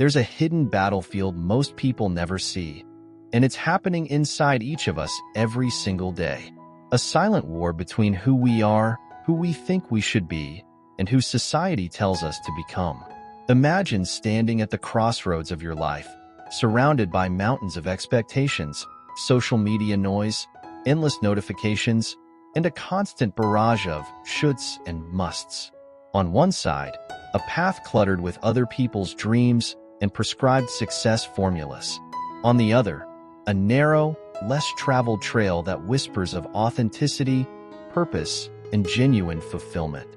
there's a hidden battlefield most people never see, and it's happening inside each of us every single day. A silent war between who we are, who we think we should be, and who society tells us to become. Imagine standing at the crossroads of your life, surrounded by mountains of expectations, social media noise, endless notifications, and a constant barrage of shoulds and musts. On one side, a path cluttered with other people's dreams and prescribed success formulas. On the other, a narrow, less traveled trail that whispers of authenticity, purpose, and genuine fulfillment.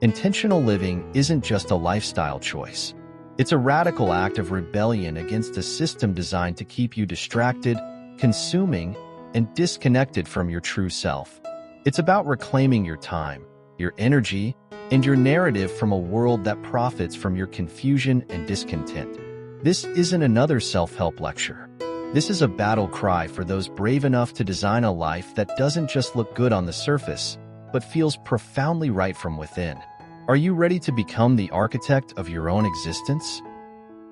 Intentional living isn't just a lifestyle choice. It's a radical act of rebellion against a system designed to keep you distracted, consuming, and disconnected from your true self. It's about reclaiming your time, your energy, and your narrative from a world that profits from your confusion and discontent. This isn't another self-help lecture. This is a battle cry for those brave enough to design a life that doesn't just look good on the surface, but feels profoundly right from within. Are you ready to become the architect of your own existence?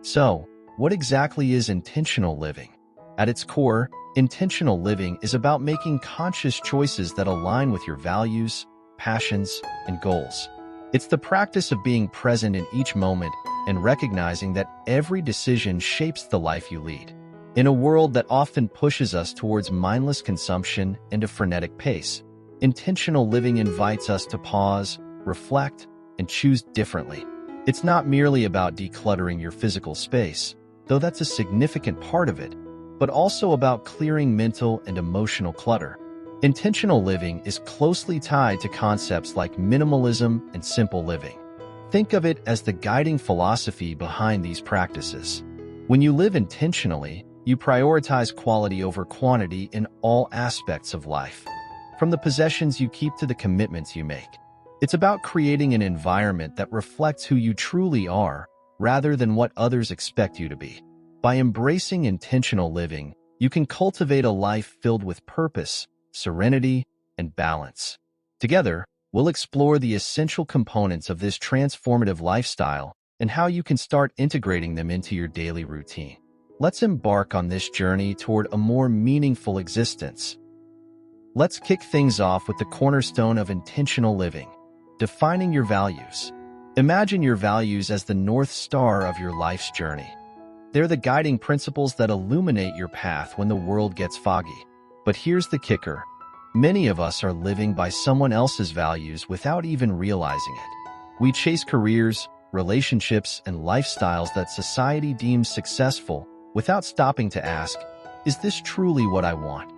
So, what exactly is intentional living? At its core, intentional living is about making conscious choices that align with your values, passions, and goals. It's the practice of being present in each moment and recognizing that every decision shapes the life you lead. In a world that often pushes us towards mindless consumption and a frenetic pace, intentional living invites us to pause, reflect, and choose differently. It's not merely about decluttering your physical space, though that's a significant part of it, but also about clearing mental and emotional clutter. Intentional living is closely tied to concepts like minimalism and simple living. Think of it as the guiding philosophy behind these practices. When you live intentionally, you prioritize quality over quantity in all aspects of life, from the possessions you keep to the commitments you make. It's about creating an environment that reflects who you truly are, rather than what others expect you to be. By embracing intentional living, you can cultivate a life filled with purpose, serenity, and balance. Together, we'll explore the essential components of this transformative lifestyle and how you can start integrating them into your daily routine. Let's embark on this journey toward a more meaningful existence. Let's kick things off with the cornerstone of intentional living: defining your values. Imagine your values as the North Star of your life's journey. They're the guiding principles that illuminate your path when the world gets foggy. But here's the kicker. Many of us are living by someone else's values without even realizing it. We chase careers, relationships, and lifestyles that society deems successful without stopping to ask, is this truly what I want?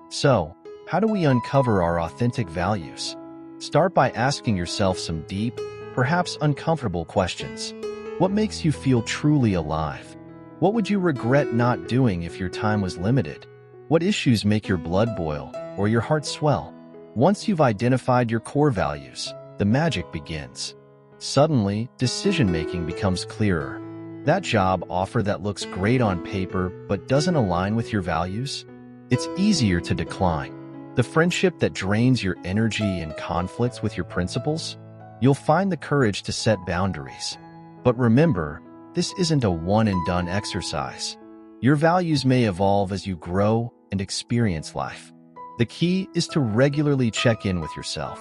So, how do we uncover our authentic values? Start by asking yourself some deep, perhaps uncomfortable questions. What makes you feel truly alive? What would you regret not doing if your time was limited? What issues make your blood boil or your heart swell? Once you've identified your core values, the magic begins. Suddenly, decision-making becomes clearer. That job offer that looks great on paper but doesn't align with your values? It's easier to decline. The friendship that drains your energy and conflicts with your principles? You'll find the courage to set boundaries. But remember, this isn't a one-and-done exercise. Your values may evolve as you grow and experience life. The key is to regularly check in with yourself.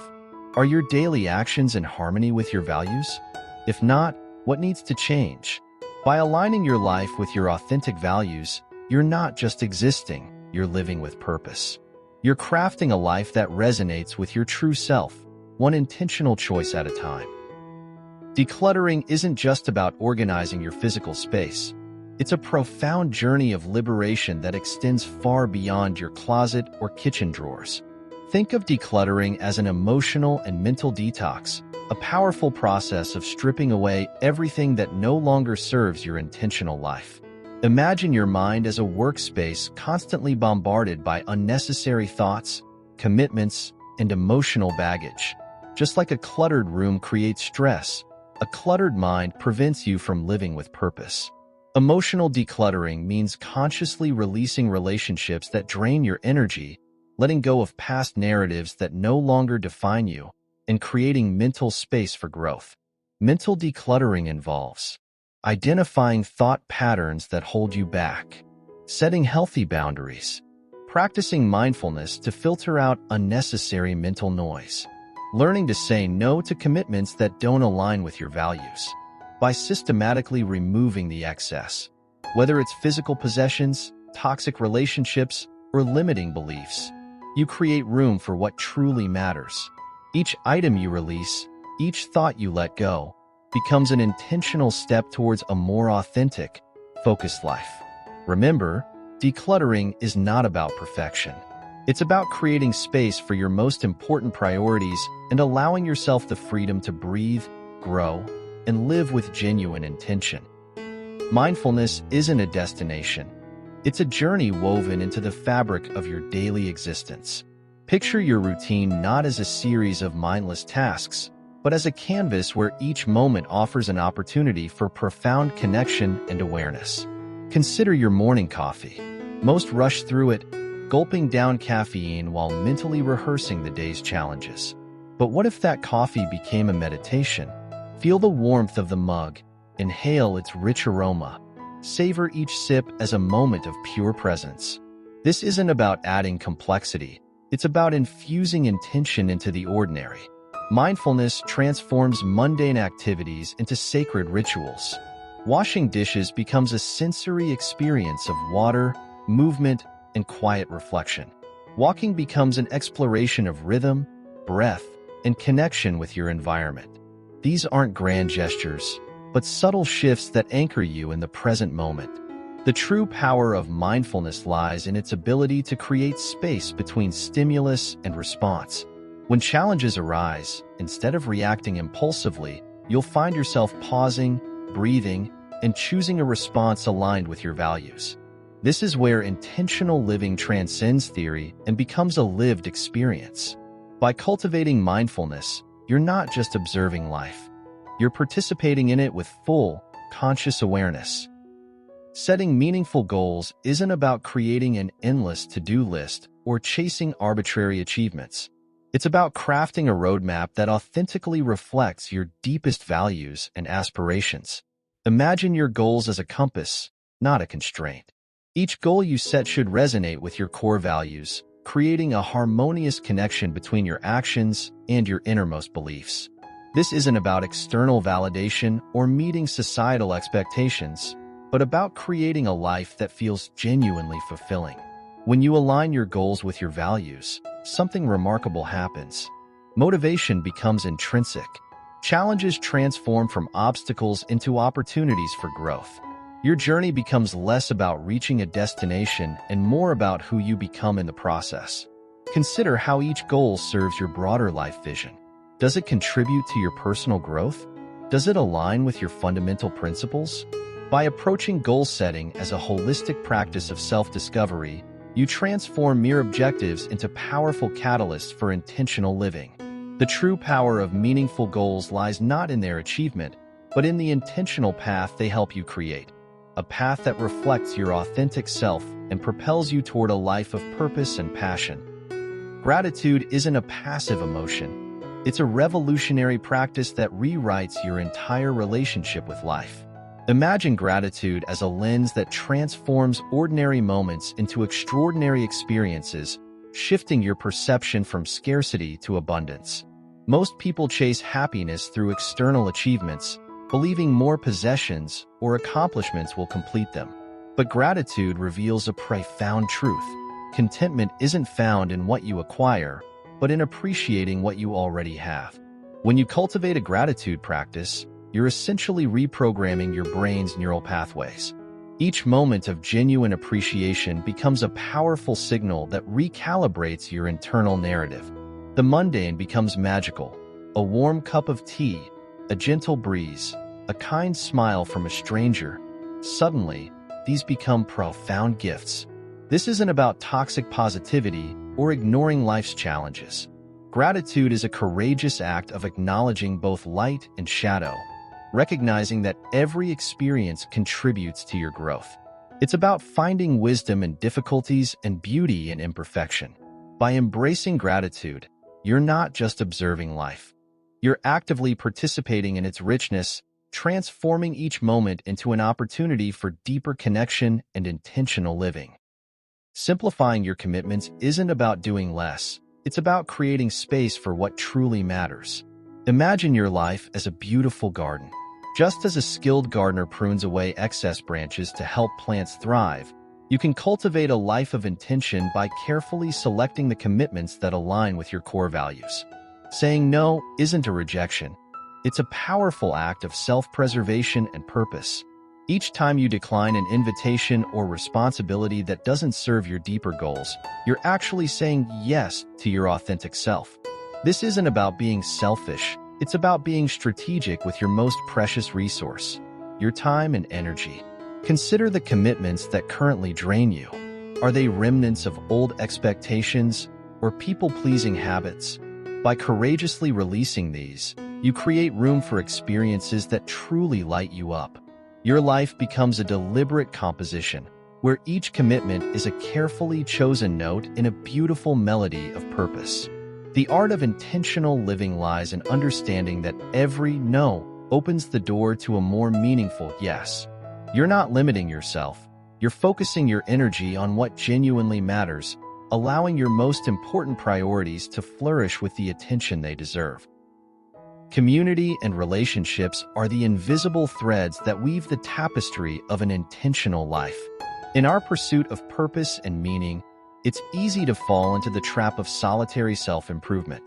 Are your daily actions in harmony with your values? If not, what needs to change? By aligning your life with your authentic values, you're not just existing, you're living with purpose. You're crafting a life that resonates with your true self, one intentional choice at a time. Decluttering isn't just about organizing your physical space. It's a profound journey of liberation that extends far beyond your closet or kitchen drawers. Think of decluttering as an emotional and mental detox, a powerful process of stripping away everything that no longer serves your intentional life. Imagine your mind as a workspace constantly bombarded by unnecessary thoughts, commitments, and emotional baggage. Just like a cluttered room creates stress, a cluttered mind prevents you from living with purpose. Emotional decluttering means consciously releasing relationships that drain your energy, letting go of past narratives that no longer define you, and creating mental space for growth. Mental decluttering involves identifying thought patterns that hold you back, setting healthy boundaries, practicing mindfulness to filter out unnecessary mental noise, learning to say no to commitments that don't align with your values. By systematically removing the excess, whether it's physical possessions, toxic relationships, or limiting beliefs, you create room for what truly matters. Each item you release, each thought you let go, becomes an intentional step towards a more authentic, focused life. Remember, decluttering is not about perfection. It's about creating space for your most important priorities and allowing yourself the freedom to breathe, grow, and live with genuine intention. Mindfulness isn't a destination. It's a journey woven into the fabric of your daily existence. Picture your routine not as a series of mindless tasks, but as a canvas where each moment offers an opportunity for profound connection and awareness. Consider your morning coffee. Most rush through it, gulping down caffeine while mentally rehearsing the day's challenges. But what if that coffee became a meditation? Feel the warmth of the mug, inhale its rich aroma, savor each sip as a moment of pure presence. This isn't about adding complexity, it's about infusing intention into the ordinary. Mindfulness transforms mundane activities into sacred rituals. Washing dishes becomes a sensory experience of water, movement, and quiet reflection. Walking becomes an exploration of rhythm, breath, and connection with your environment. These aren't grand gestures, but subtle shifts that anchor you in the present moment. The true power of mindfulness lies in its ability to create space between stimulus and response. When challenges arise, instead of reacting impulsively, you'll find yourself pausing, breathing, and choosing a response aligned with your values. This is where intentional living transcends theory and becomes a lived experience. By cultivating mindfulness, you're not just observing life. You're participating in it with full, conscious awareness. Setting meaningful goals isn't about creating an endless to-do list or chasing arbitrary achievements. It's about crafting a roadmap that authentically reflects your deepest values and aspirations. Imagine your goals as a compass, not a constraint. Each goal you set should resonate with your core values, creating a harmonious connection between your actions and your innermost beliefs. This isn't about external validation or meeting societal expectations, but about creating a life that feels genuinely fulfilling. When you align your goals with your values, something remarkable happens. Motivation becomes intrinsic. Challenges transform from obstacles into opportunities for growth. Your journey becomes less about reaching a destination and more about who you become in the process. Consider how each goal serves your broader life vision. Does it contribute to your personal growth? Does it align with your fundamental principles? By approaching goal setting as a holistic practice of self-discovery, you transform mere objectives into powerful catalysts for intentional living. The true power of meaningful goals lies not in their achievement, but in the intentional path they help you create. A path that reflects your authentic self and propels you toward a life of purpose and passion. Gratitude isn't a passive emotion. It's a revolutionary practice that rewrites your entire relationship with life. Imagine gratitude as a lens that transforms ordinary moments into extraordinary experiences, shifting your perception from scarcity to abundance. Most people chase happiness through external achievements, believing more possessions or accomplishments will complete them. But gratitude reveals a profound truth. Contentment isn't found in what you acquire, but in appreciating what you already have. When you cultivate a gratitude practice, you're essentially reprogramming your brain's neural pathways. Each moment of genuine appreciation becomes a powerful signal that recalibrates your internal narrative. The mundane becomes magical. A warm cup of tea, a gentle breeze, a kind smile from a stranger. Suddenly, these become profound gifts. This isn't about toxic positivity or ignoring life's challenges. Gratitude is a courageous act of acknowledging both light and shadow, recognizing that every experience contributes to your growth. It's about finding wisdom in difficulties and beauty in imperfection. By embracing gratitude, you're not just observing life. You're actively participating in its richness, transforming each moment into an opportunity for deeper connection and intentional living. Simplifying your commitments isn't about doing less. It's about creating space for what truly matters. Imagine your life as a beautiful garden. Just as a skilled gardener prunes away excess branches to help plants thrive, you can cultivate a life of intention by carefully selecting the commitments that align with your core values. Saying no isn't a rejection. It's a powerful act of self-preservation and purpose. Each time you decline an invitation or responsibility that doesn't serve your deeper goals, you're actually saying yes to your authentic self. This isn't about being selfish. It's about being strategic with your most precious resource, your time and energy. Consider the commitments that currently drain you. Are they remnants of old expectations or people-pleasing habits? By courageously releasing these, you create room for experiences that truly light you up. Your life becomes a deliberate composition, where each commitment is a carefully chosen note in a beautiful melody of purpose. The art of intentional living lies in understanding that every no opens the door to a more meaningful yes. You're not limiting yourself. You're focusing your energy on what genuinely matters, allowing your most important priorities to flourish with the attention they deserve. Community and relationships are the invisible threads that weave the tapestry of an intentional life. In our pursuit of purpose and meaning, it's easy to fall into the trap of solitary self-improvement.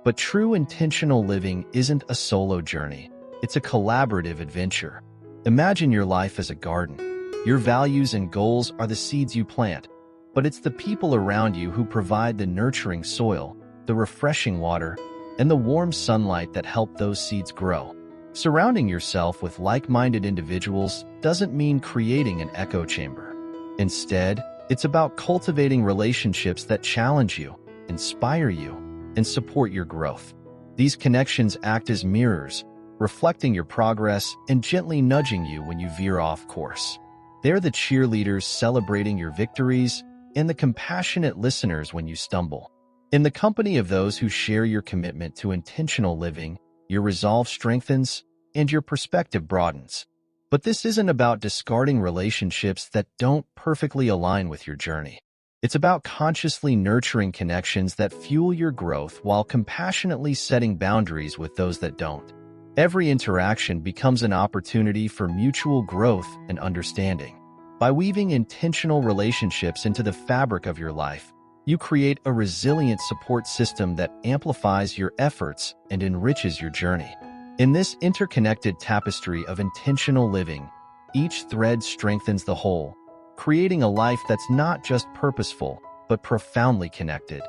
But true intentional living isn't a solo journey. It's a collaborative adventure. Imagine your life as a garden. Your values and goals are the seeds you plant, but it's the people around you who provide the nurturing soil, the refreshing water, and the warm sunlight that help those seeds grow. Surrounding yourself with like-minded individuals doesn't mean creating an echo chamber. Instead, it's about cultivating relationships that challenge you, inspire you, and support your growth. These connections act as mirrors, reflecting your progress and gently nudging you when you veer off course. They're the cheerleaders celebrating your victories and the compassionate listeners when you stumble. In the company of those who share your commitment to intentional living, your resolve strengthens and your perspective broadens. But this isn't about discarding relationships that don't perfectly align with your journey. It's about consciously nurturing connections that fuel your growth while compassionately setting boundaries with those that don't. Every interaction becomes an opportunity for mutual growth and understanding. By weaving intentional relationships into the fabric of your life, you create a resilient support system that amplifies your efforts and enriches your journey. In this interconnected tapestry of intentional living, each thread strengthens the whole, creating a life that's not just purposeful, but profoundly connected.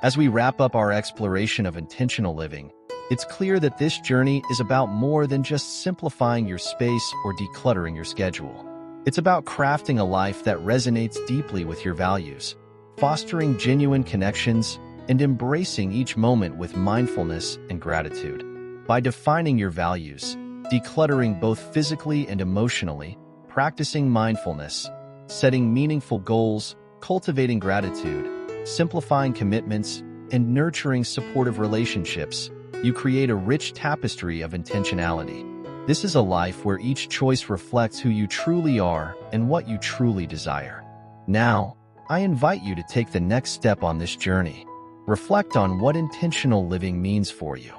As we wrap up our exploration of intentional living, it's clear that this journey is about more than just simplifying your space or decluttering your schedule. It's about crafting a life that resonates deeply with your values, fostering genuine connections, and embracing each moment with mindfulness and gratitude. By defining your values, decluttering both physically and emotionally, practicing mindfulness, setting meaningful goals, cultivating gratitude, simplifying commitments, and nurturing supportive relationships, you create a rich tapestry of intentionality. This is a life where each choice reflects who you truly are and what you truly desire. Now, I invite you to take the next step on this journey. Reflect on what intentional living means for you.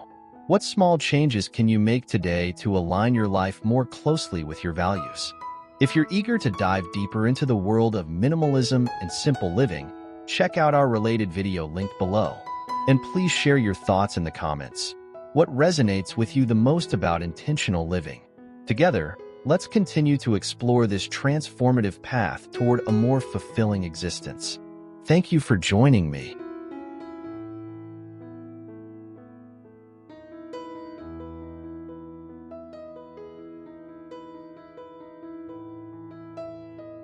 What small changes can you make today to align your life more closely with your values? If you're eager to dive deeper into the world of minimalism and simple living, check out our related video linked below. And please share your thoughts in the comments. What resonates with you the most about intentional living? Together, let's continue to explore this transformative path toward a more fulfilling existence. Thank you for joining me.